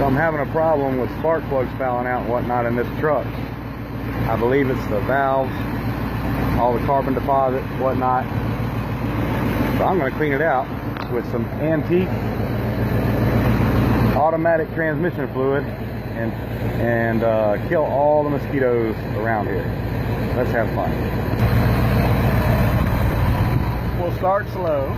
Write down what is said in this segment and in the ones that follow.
So I'm having a problem with spark plugs fouling out and whatnot in this truck. I believe it's the valves, all the carbon deposit, whatnot. So I'm going to clean it out with some antique automatic transmission fluid and kill all the mosquitoes around here. Let's have fun. We'll start slow.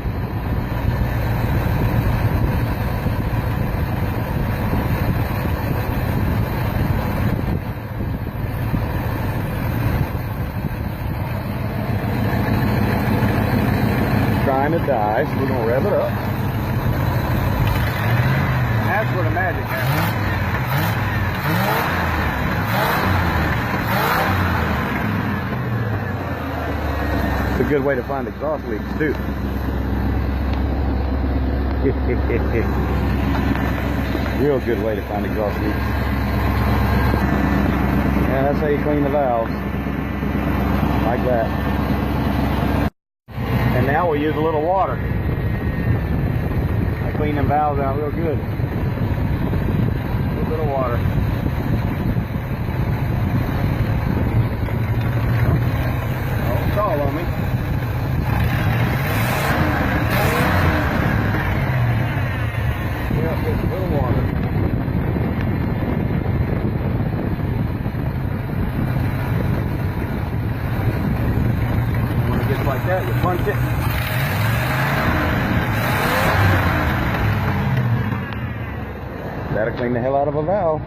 Trying to die, so we're gonna rev it up. And that's where the magic happens. It's a good way to find exhaust leaks too. Real good way to find exhaust leaks. Yeah, that's how you clean the valves. Like that. And now we'll use a little water. I clean them valves out real good. A little bit of water. Don't stall on me. Yeah, just a little water. When it gets like that, you punch it. That'll clean the hell out of a valve.